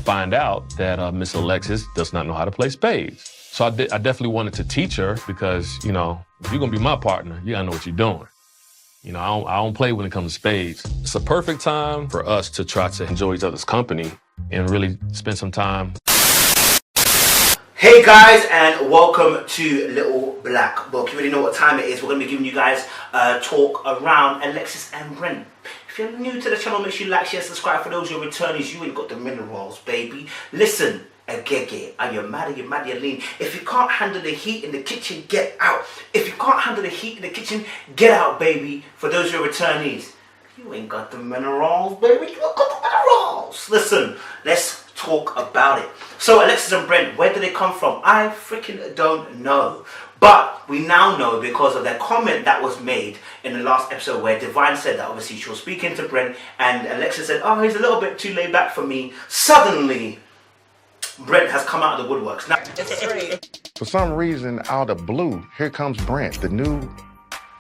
find out that Miss Alexis does not know how to play spades. So I definitely wanted to teach her because, you know, if you're gonna be my partner, you gotta know what you're doing. You know, I don't play when it comes to spades. It's a perfect time for us to try to enjoy each other's company and really spend some time. Hey guys, and welcome to Little Black Book. You already know what time it is. We're going to be giving you guys a talk around Alexis and Brent. If you're new to the channel, make sure you like, share, subscribe. For those who are returnees, you ain't got the minerals, baby. Listen, agege, are you mad, you're lean? If you can't handle the heat in the kitchen, get out. If you can't handle the heat in the kitchen, get out, baby. For those who are returnees, you ain't got the minerals, baby. You ain't got the minerals. Listen, let's talk about it. So Alexis and Brent, where do they come from? I freaking don't know. But we now know because of their comment that was made in the last episode where Divine said that obviously she was speaking to Brent and Alexis said, oh, he's a little bit too laid back for me. Suddenly, Brent has come out of the woodworks. Now, for some reason, out of blue, here comes Brent, the new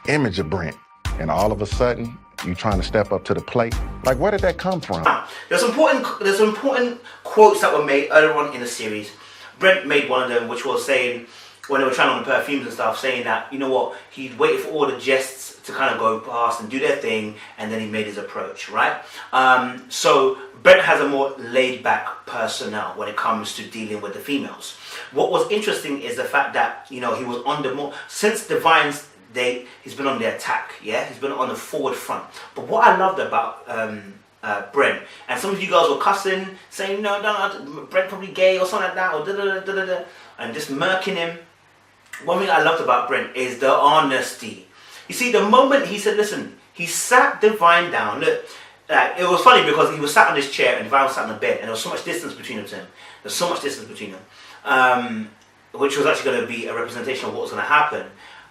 image of Brent. And all of a sudden, you trying to step up to the plate? Like, where did that come from? There's important quotes that were made earlier on in the series. Brent made one of them, which was saying, when they were trying on the perfumes and stuff, saying that, you know what, he'd waited for all the guests to kind of go past and do their thing, and then he made his approach, right? So Brent has a more laid-back personnel when it comes to dealing with the females. What was interesting is the fact that, you know, he was on the more, since Divine's date, he's been on the attack, yeah? He's been on the forward front. But what I loved about Brent, and some of you guys were cussing, saying, no, Brent probably gay or something like that, or da-da-da-da-da, and just murking him. One thing I loved about Brent is the honesty. You see, the moment he said, listen, he sat Divine down. Look, it was funny because he was sat on this chair and Divine was sat on the bed, and there was so much distance between them. There's so much distance between them, which was actually going to be a representation of what was going to happen.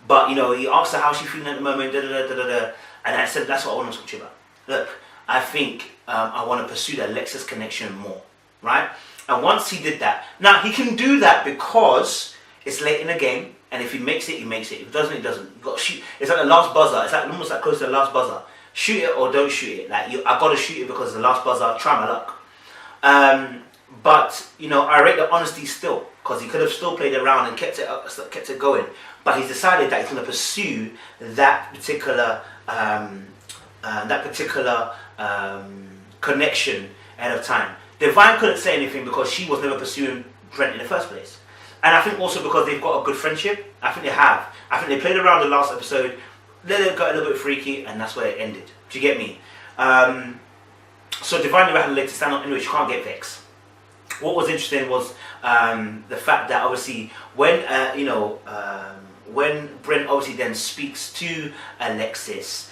But, you know, he asked her how she's feeling at the moment, and I said, that's what I want to talk to you about. Look, I think I want to pursue the Alexis connection more, right? And once he did that, now he can do that because it's late in the game, and if he makes it, he makes it. If he doesn't, he doesn't. You've got to shoot. It's like the last buzzer. It's like almost like close to the last buzzer. Shoot it or don't shoot it. Like I got to shoot it because it's the last buzzer. Try my luck. But you know, I rate the honesty still because he could have still played around and kept it going. But he's decided that he's going to pursue that particular connection ahead of time. Divine couldn't say anything because she was never pursuing Brent in the first place. And I think also because they've got a good friendship. I think they have. I think they played around the last episode. Then it got a little bit freaky, and that's where it ended. Do you get me? So Divine never had a leg to stand on. Anyway, she can't get vexed. What was interesting was the fact that obviously when when Brent obviously then speaks to Alexis,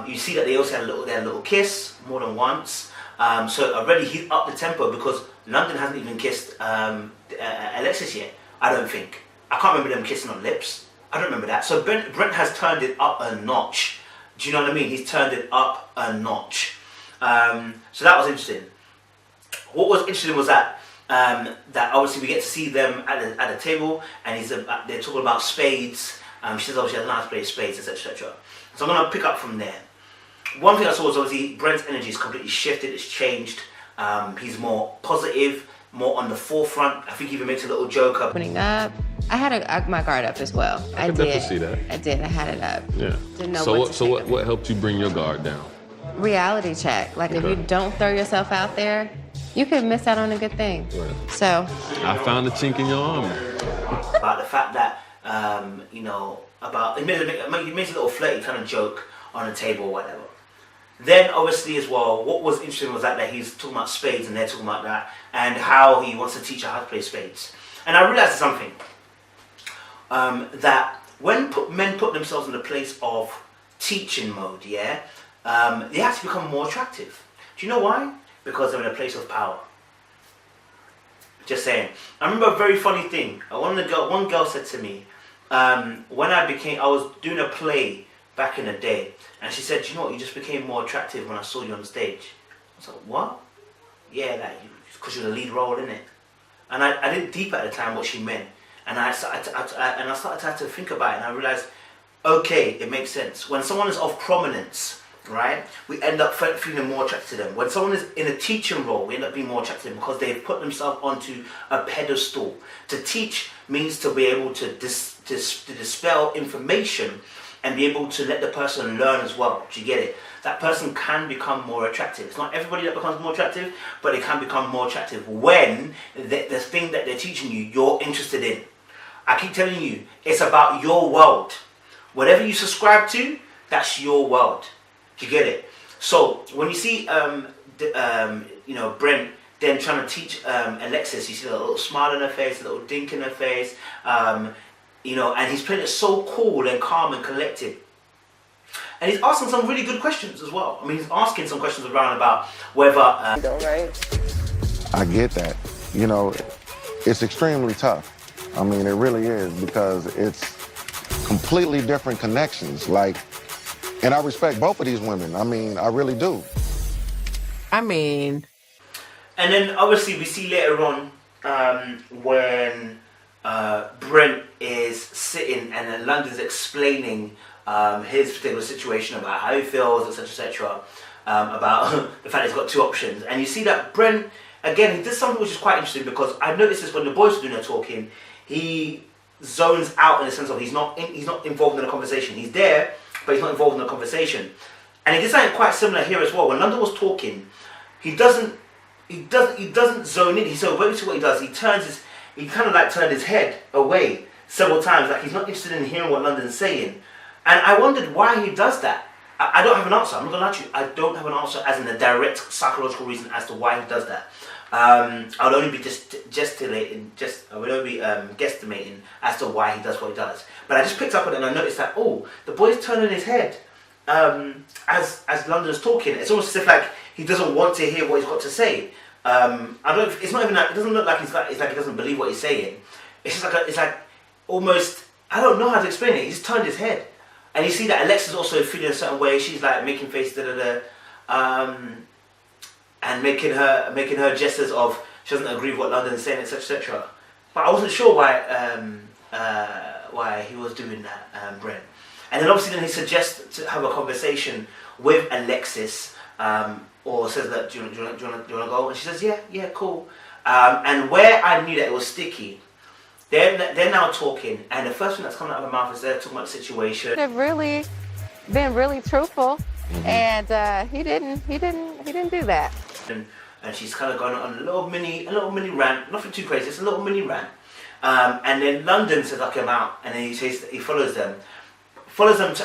you see that they also had their little kiss more than once. So already he's up the tempo because London hasn't even kissed Alexis yet. I don't think. I can't remember them kissing on lips. I don't remember that. So Brent has turned it up a notch. Do you know what I mean? He's turned it up a notch. So that was interesting. What was interesting was that that obviously we get to see them at the table, and they're talking about spades. She says obviously has a nice play spades, etc. So I'm gonna pick up from there. One thing I saw was obviously Brent's energy is completely shifted. It's changed. He's more positive, more on the forefront. I think he even makes a little joke up. Opening up, I had my guard up as well. I can definitely see that. I did. I had it up. Yeah. Didn't know what helped you bring your guard down? Reality check. Like if you don't throw yourself out there, you could miss out on a good thing. Right. So I found a chink in your armor. About the fact that you know, about he makes a little flirty kind of joke on the table or whatever. Then obviously as well, what was interesting was that he's talking about spades and they're talking about that and how he wants to teach her how to play spades. And I realized something, that when men put themselves in the place of teaching mode, yeah, they have to become more attractive. Do you know why? Because they're in a place of power. Just saying. I remember a very funny thing. One girl said to me, when I was doing a play back in the day, and she said, you know what, you just became more attractive when I saw you on the stage. I was like, what? Yeah, like, because you're the lead role, in it. And I didn't deep at the time what she meant. And I started to have to think about it, and I realized, okay, it makes sense. When someone is of prominence, right, we end up feeling more attracted to them. When someone is in a teaching role, we end up being more attracted to them because they've put themselves onto a pedestal. To teach means to be able to dispel information and be able to let the person learn as well. Do you get it? That person can become more attractive. It's not everybody that becomes more attractive, but they can become more attractive when the thing that they're teaching you, you're interested in. I keep telling you, it's about your world. Whatever you subscribe to, that's your world. Do you get it? So when you see, Brent then trying to teach Alexis, you see a little smile on her face, a little dink in her face, and he's playing it so cool and calm and collected. And he's asking some really good questions as well. I mean, he's asking some questions around about whether... Right. I get that. It's extremely tough. I mean, it really is, because it's completely different connections. And I respect both of these women. I mean, I really do. And then obviously we see later on when Brent is sitting and then London's explaining his particular situation about how he feels, etc., about the fact he's got two options. And you see that Brent, again, he does something which is quite interesting, because I noticed this when the boys were doing their talking, he zones out in the sense of he's not involved in the conversation. He's there, but he's not involved in the conversation. And he did something quite similar here as well. When London was talking, he doesn't zone in. So basically what he does, he kind of like turned his head away several times, like he's not interested in hearing what London's saying. And I wondered why he does that. I don't have an answer. I'm not gonna lie to you. I don't have an answer as in a direct psychological reason as to why he does that. I would only be guesstimating as to why he does what he does. But I just picked up on it and I noticed that, the boy's turning his head as London's talking. It's almost as if like he doesn't want to hear what he's got to say. It's not even that. It doesn't look like it's like he doesn't believe what he's saying. It's just like almost, I don't know how to explain it. He's turned his head, and you see that Alexis also feeling a certain way. She's like making faces, and making her gestures of she doesn't agree with what London's saying, etc., etc. But I wasn't sure why he was doing that, Brent. And then obviously he suggests to have a conversation with Alexis, or says that do you want to go? And she says yeah, cool. And where I knew that it was sticky, they're now talking, and the first thing that's coming out of her mouth is they're talking about the situation. They've really been really truthful, and he didn't do that. And she's kind of going on a little mini rant, nothing too crazy, it's a little mini rant. And then London says, "Okay, I'm out," and then he follows them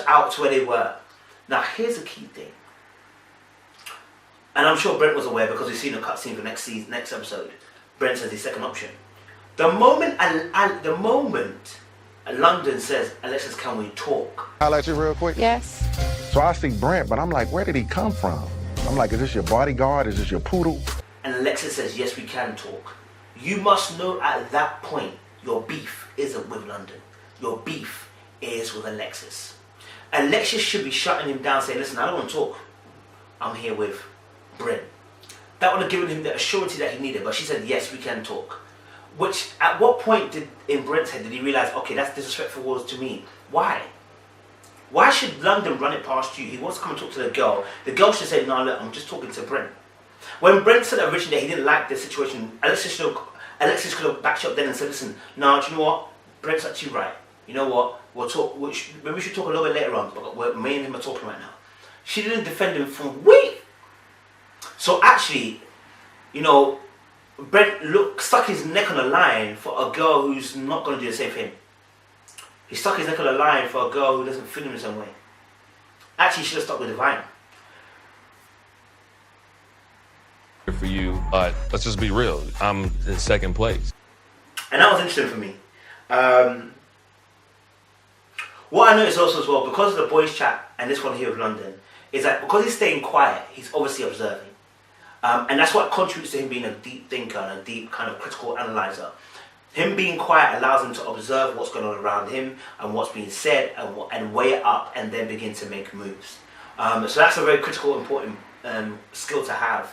out to where they were. Now here's the key thing, and I'm sure Brent was aware because we've seen a cutscene for next episode. Brent says his second option. The moment London says, "Alexis, can we talk?" I'll let you real quick. Yes. So I see Brent, but I'm like, where did he come from? I'm like, is this your bodyguard? Is this your poodle? And Alexis says, "Yes, we can talk." You must know at that point, your beef isn't with London. Your beef is with Alexis. Alexis should be shutting him down, saying, "Listen, I don't want to talk. I'm here with Brent." That would have given him the assurance that he needed, but she said, "Yes, we can talk." Which, at what point in Brent's head did he realize, okay, that's disrespectful to me? Why? Why should London run it past you? He wants to come and talk to the girl. The girl should say, "No, look, I'm just talking to Brent." When Brent said originally that he didn't like the situation, Alexis could have backed up then and said, "Listen, no, do you know what? Brent's actually right. You know what? We'll talk. Maybe we should talk a little bit later on, but me and him are talking right now." She didn't defend him from wait. So actually, Brent stuck his neck on the line for a girl who's not going to do the same thing. He stuck his neck on the line for a girl who doesn't feel him the same way. Actually, he should have stuck with Divine. For you, but let's just be real. I'm in second place. And that was interesting for me. What I noticed also as well, because of the boys' chat and this one here with London, is that because he's staying quiet, he's obviously observing. And that's what contributes to him being a deep thinker and a deep kind of critical analyzer. Him being quiet allows him to observe what's going on around him and what's being said and weigh it up and then begin to make moves. So that's a very critical, important skill to have,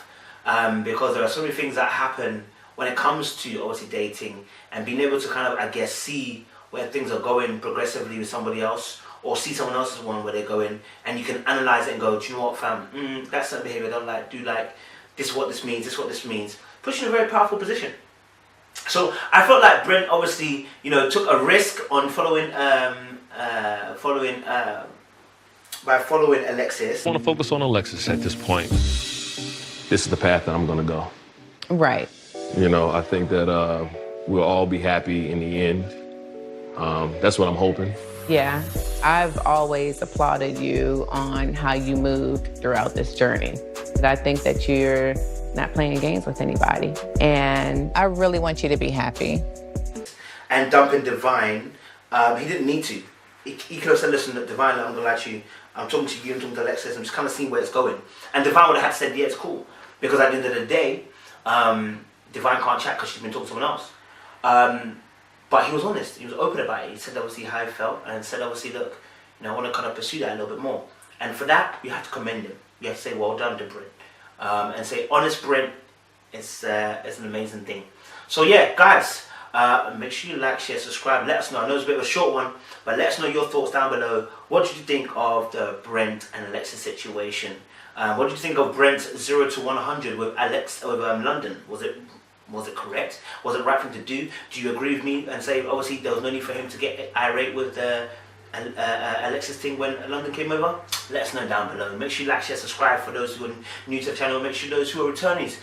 because there are so many things that happen when it comes to obviously dating and being able to kind of, I guess, see where things are going progressively with somebody else, or see someone else's one where they're going, and you can analyze it and go, do you know what, fam? That's certain behavior I don't like. Do like this is what this means. This is what this means. Puts you in a very powerful position. So I felt like Brent obviously, took a risk on following Alexis. I want to focus on Alexis at this point. This is the path that I'm going to go. Right. I think that we'll all be happy in the end. That's what I'm hoping. Yeah. I've always applauded you on how you moved throughout this journey. But I think that you're not playing games with anybody. And I really want you to be happy. And dumping Divine, he didn't need to. He could have said, listen, Divine, I'm going to lie to you. I'm talking to you, I'm talking to Alexis, I'm just kind of seeing where it's going. And Divine would have had to said, yeah, it's cool. Because at the end of the day, Divine can't chat because she's been talking to someone else. But he was honest, he was open about it. He said obviously how he felt and said obviously, look, I want to kind of pursue that a little bit more. And for that, you have to commend him. You have to say, well done to Brent. And say, honest Brent, it's an amazing thing. So yeah, guys, make sure you like, share, subscribe. Let us know. I know it's a bit of a short one, but let us know your thoughts down below. What did you think of the Brent and Alexis situation? What did you think of Brent's 0 to 100 with London? Was it correct? Was it right thing to do? Do you agree with me and say obviously there was no need for him to get irate with the Alexis thing when London came over? Let us know down below. Make sure you like, share, subscribe for those who are new to the channel. Make sure those who are returnees,